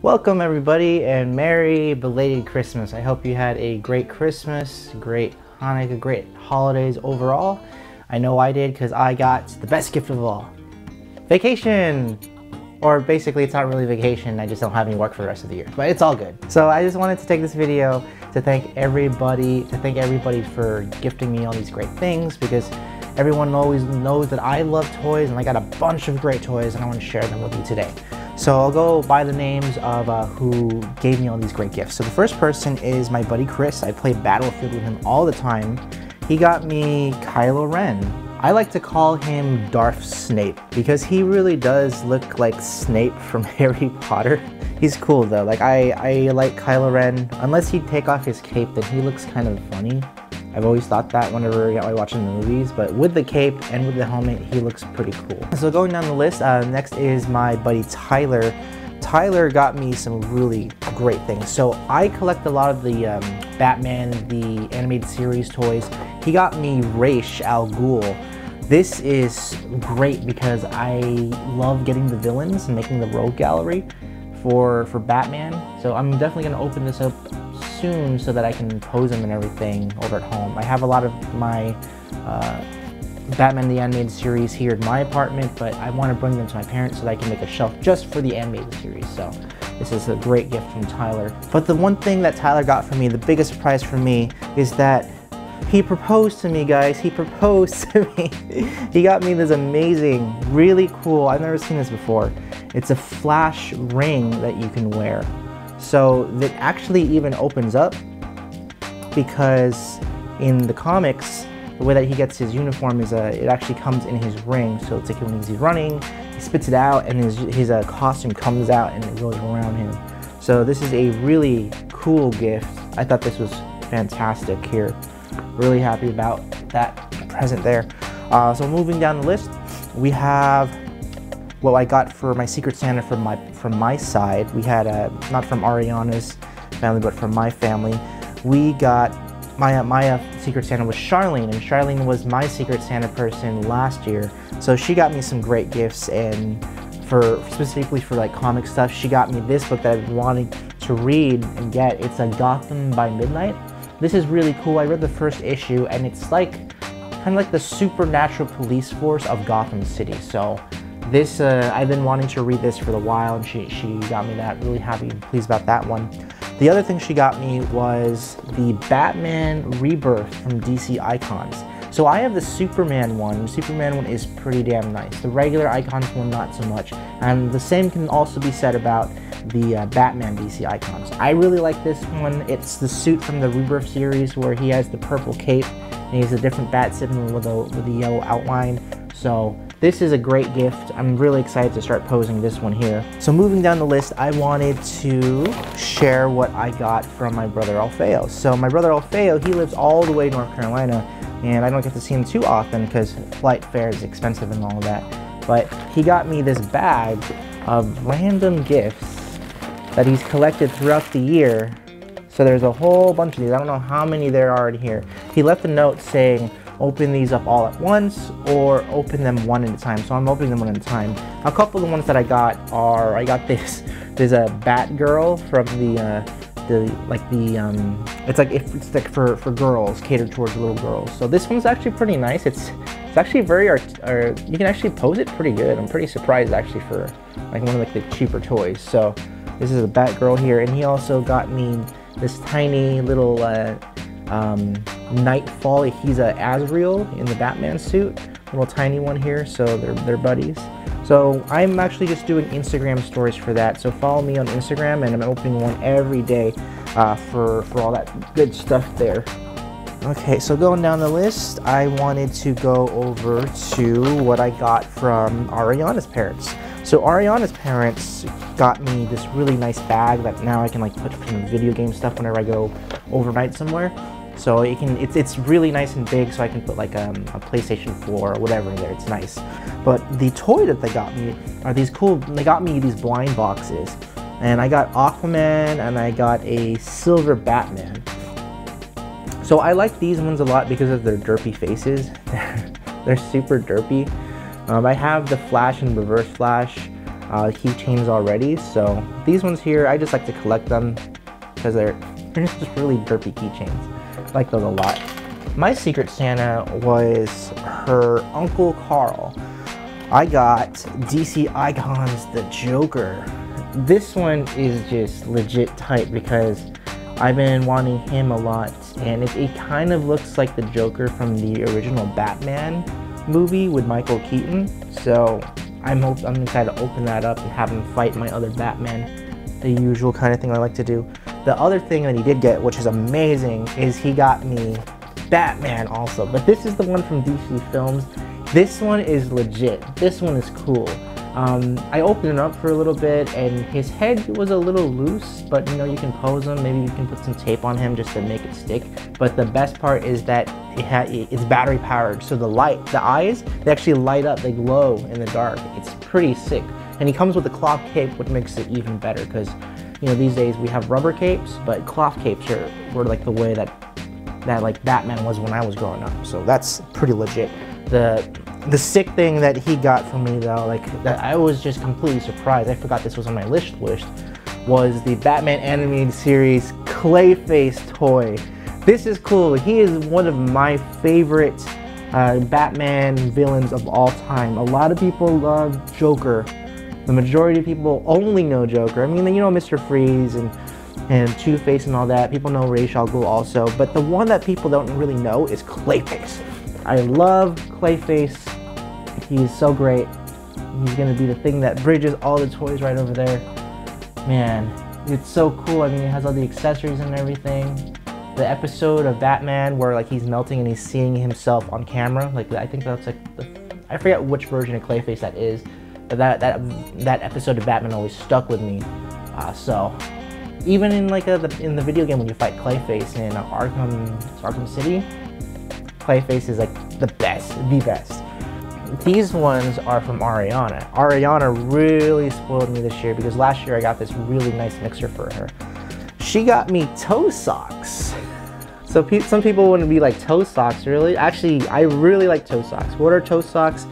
Welcome everybody and Merry belated Christmas. I hope you had a great Christmas, great Hanukkah, great holidays overall. I know I did because I got the best gift of all. Vacation! Or basically it's not really vacation, I just don't have any work for the rest of the year, but it's all good. So I just wanted to take this video to thank everybody for gifting me all these great things, because everyone always knows that I love toys and I got a bunch of great toys and I want to share them with you today. So I'll go by the names of who gave me all these great gifts. So the first person is my buddy Chris. I play Battlefield with him all the time. He got me Kylo Ren. I like to call him Darth Snape because he really does look like Snape from Harry Potter. He's cool though. Like I like Kylo Ren. Unless he take off his cape, then he looks kind of funny. I've always thought that whenever I watch the movies, but with the cape and with the helmet, he looks pretty cool. So going down the list, next is my buddy Tyler. Tyler got me some really great things. So I collect a lot of the Batman, the animated series toys. He got me Ra's al Ghul. This is great because I love getting the villains and making the rogue gallery for Batman. So I'm definitely gonna open this up soon so that I can pose them and everything over at home. I have a lot of my Batman the Animated Series here in my apartment, but I want to bring them to my parents so that I can make a shelf just for the animated series. So this is a great gift from Tyler. But the one thing that Tyler got for me, the biggest surprise for me, is that he proposed to me, guys. He proposed to me. He got me this amazing, really cool, I've never seen this before. It's a flash ring that you can wear. So that actually even opens up, because in the comics, the way that he gets his uniform is it actually comes in his ring. So it's like when he's running, he spits it out and his costume comes out and it goes around him. So this is a really cool gift. I thought this was fantastic here. Really happy about that present there. So moving down the list, we have what I got for my Secret Santa from my side. We had not from Ariana's family, but from my family. We got my Secret Santa was Charlene, and Charlene was my Secret Santa person last year. So she got me some great gifts, and specifically for like comic stuff, she got me this book that I've been wanting to read and get. It's a Gotham by Midnight. This is really cool. I read the first issue, and it's like kind of like the supernatural police force of Gotham City. So this, I've been wanting to read this for a while, and she got me that. Really happy and pleased about that one. The other thing she got me was the Batman Rebirth from DC Icons. So I have the Superman one. The Superman one is pretty damn nice. The regular Icons one, not so much. And the same can also be said about the Batman DC Icons. I really like this one. It's the suit from the Rebirth series where he has the purple cape and he has a different bat symbol with a yellow outline. So this is a great gift. I'm really excited to start posing this one here. So moving down the list, I wanted to share what I got from my brother Alfeo. So my brother Alfeo, he lives all the way in North Carolina, and I don't get to see him too often because flight fare is expensive and all of that. But he got me this bag of random gifts that he's collected throughout the year. So there's a whole bunch of these. I don't know how many there are in here. He left a note saying, open these up all at once or open them one at a time. So I'm opening them one at a time. A couple of the ones that I got are, I got this. There's a Batgirl from it's like for girls, catered towards little girls. So this one's actually pretty nice. It's actually very you can actually pose it pretty good. I'm pretty surprised actually for like one of like the cheaper toys. So this is a Batgirl here, and he also got me this tiny little Nightfall. He's a Azrael in the Batman suit, little tiny one here. So they're buddies. So I'm actually just doing Instagram stories for that. So follow me on Instagram, and I'm opening one every day for all that good stuff there. Okay, so going down the list, I wanted to go over to what I got from Ariana's parents. So Ariana's parents got me this really nice bag that now I can like put some video game stuff whenever I go overnight somewhere. So it's really nice and big, so I can put like a PlayStation 4 or whatever in there. It's nice. But the toy that they got me are these cool. They got me these blind boxes, and I got Aquaman and I got a silver Batman. So I like these ones a lot because of their derpy faces. They're super derpy. I have the Flash and Reverse Flash. keychains already. So these ones here, I just like to collect them because they're just really derpy keychains. I like those a lot. My Secret Santa was her Uncle Carl. I got DC Icons the Joker. This one is just legit tight because I've been wanting him a lot, and it kind of looks like the Joker from the original Batman movie with Michael Keaton. So I'm excited to open that up and have him fight my other Batman, the usual kind of thing I like to do. The other thing that he did get, which is amazing, is he got me Batman also, but this is the one from DC Films. This one is legit. This one is cool. I opened it up for a little bit and his head was a little loose, but you know, you can pose him. Maybe you can put some tape on him just to make it stick. But the best part is that it's battery powered. So the eyes, they actually light up, they glow in the dark. It's pretty sick. And he comes with a cloth cape, which makes it even better because, you know, these days we have rubber capes, but cloth capes were like the way that like Batman was when I was growing up. So that's pretty legit. The sick thing that he got for me though, like that I was just completely surprised, I forgot this was on my list, was the Batman animated series Clayface toy. This is cool. He is one of my favorite Batman villains of all time. A lot of people love Joker. The majority of people only know Joker. I mean, you know, Mr. Freeze and Two-Face and all that. People know Ra's al Ghul also, but the one that people don't really know is Clayface. I love Clayface. He's so great. He's gonna be the thing that bridges all the toys right over there. Man, it's so cool. I mean, it has all the accessories and everything. The episode of Batman where like he's melting and he's seeing himself on camera, like I think that's like I forget which version of Clayface that is, but that episode of Batman always stuck with me. So even in like in the video game when you fight Clayface in Arkham City, Clayface is like the best. These ones are from Ariana. Ariana really spoiled me this year because last year I got this really nice mixer for her. She got me toe socks. So some people wouldn't be like, toe socks, really? Actually, I really like toe socks. What are toe socks?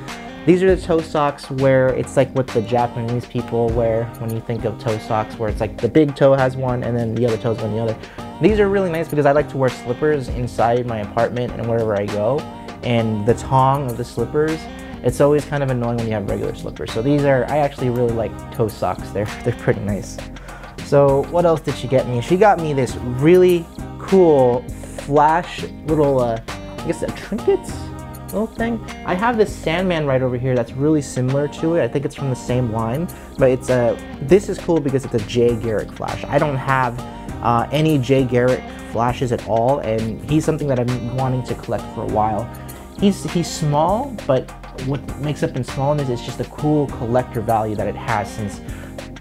These are the toe socks where it's like what the Japanese people wear when you think of toe socks, where it's like the big toe has one and then the other toe's on the other. These are really nice because I like to wear slippers inside my apartment and wherever I go. And the tongue of the slippers, it's always kind of annoying when you have regular slippers. So these are, I actually really like toe socks. They're pretty nice. So what else did she get me? She got me this really cool flash little, I guess a trinket little thing. I have this Sandman right over here that's really similar to it. I think it's from the same line, but it's this is cool because it's a Jay Garrick flash. I don't have any Jay Garrick flashes at all, and he's something that I've been wanting to collect for a while. He's small, but what makes up in smallness is just the cool collector value that it has, since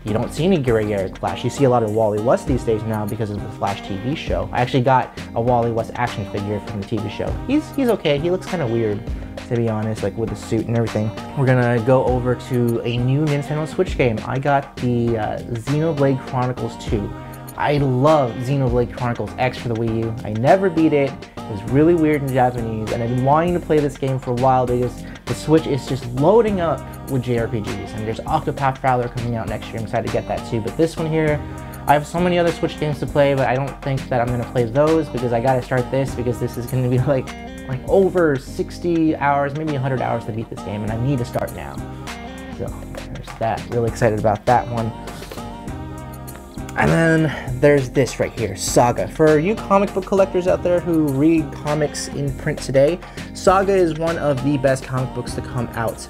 you don't see any Jay Garrick Flash. You see a lot of Wally West these days now because of the Flash TV show. I actually got a Wally West action figure from the TV show. He's okay. He looks kind of weird, to be honest, like with the suit and everything. We're gonna go over to a new Nintendo Switch game. I got the Xenoblade Chronicles 2. I love Xenoblade Chronicles X for the Wii U. I never beat it. It was really weird in Japanese, and I've been wanting to play this game for a while because the Switch is just loading up with JRPGs, and there's Octopath Traveler coming out next year. I'm excited to get that too, but this one here, I have so many other Switch games to play, but I don't think that I'm going to play those because I got to start this because this is going to be like over 60 hours, maybe 100 hours to beat this game, and I need to start now. So there's that. Really excited about that one. And then there's this right here, Saga. For you comic book collectors out there who read comics in print today, Saga is one of the best comic books to come out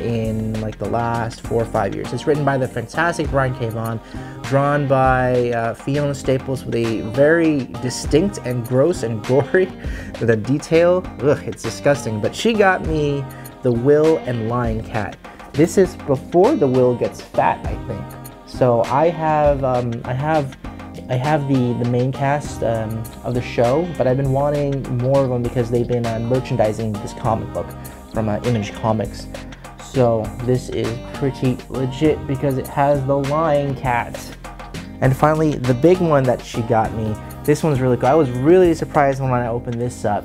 in like the last 4 or 5 years. It's written by the fantastic Brian K. Vaughan, drawn by Fiona Staples with a very distinct and gross and gory, with a detail. Ugh, it's disgusting. But she got me the Will and Lion Cat. This is before the Will gets fat, I think. So I have the main cast of the show, but I've been wanting more of them because they've been merchandising this comic book from Image Comics. So this is pretty legit because it has the Lion Cat. And finally, the big one that she got me. This one's really cool. I was really surprised when I opened this up.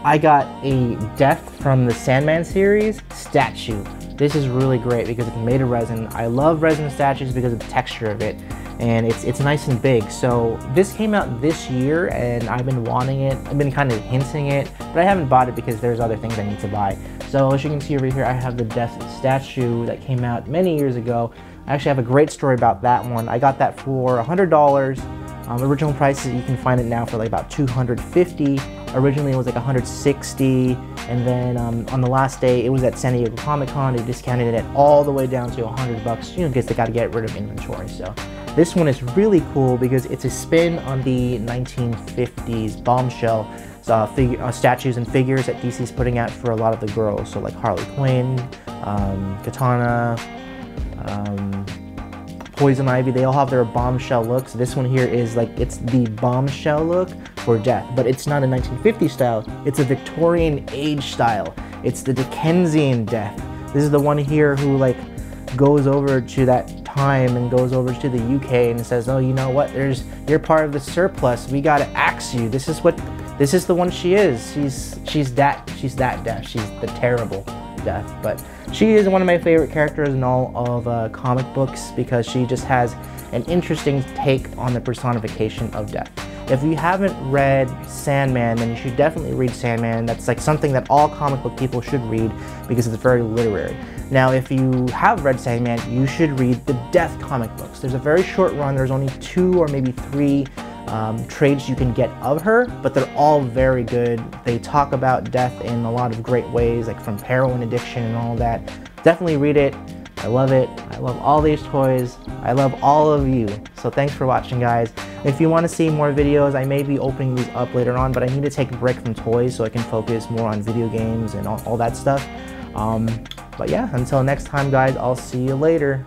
I got a Death from the Sandman series statue. This is really great because it's made of resin. I love resin statues because of the texture of it, and it's nice and big. So this came out this year and I've been wanting it. I've been kind of hinting it, but I haven't bought it because there's other things I need to buy. So as you can see over here, I have the Death statue that came out many years ago. I actually have a great story about that one. I got that for $100. Original prices, you can find it now for like about $250. Originally it was like $160, and then on the last day it was at San Diego Comic-Con. They discounted it all the way down to $100, you know, because they got to get rid of inventory. So this one is really cool because it's a spin on the 1950s bombshell statues and figures that DC's putting out for a lot of the girls. So like Harley Quinn, Katana, Poison Ivy, they all have their bombshell looks. This one here is like, it's the bombshell look for Death, but it's not a 1950s style, it's a Victorian age style. It's the Dickensian Death. This is the one here who like goes over to that time and goes over to the UK and says, oh, you know what, you're part of the surplus, we gotta axe you. This is the one she is. She's that Death. She's the terrible Death. But she is one of my favorite characters in all of comic books because she just has an interesting take on the personification of Death. If you haven't read Sandman, then you should definitely read Sandman. That's like something that all comic book people should read because it's very literary. Now, if you have read Sandman, you should read the Death comic books. There's a very short run. There's only 2 or maybe 3 trades you can get of her, but they're all very good. They talk about Death in a lot of great ways, like from heroin addiction and all that. Definitely read it. I love it. I love all these toys. I love all of you. So thanks for watching, guys. If you want to see more videos, I may be opening these up later on, but I need to take a break from toys so I can focus more on video games and all that stuff. But yeah, until next time, guys, I'll see you later.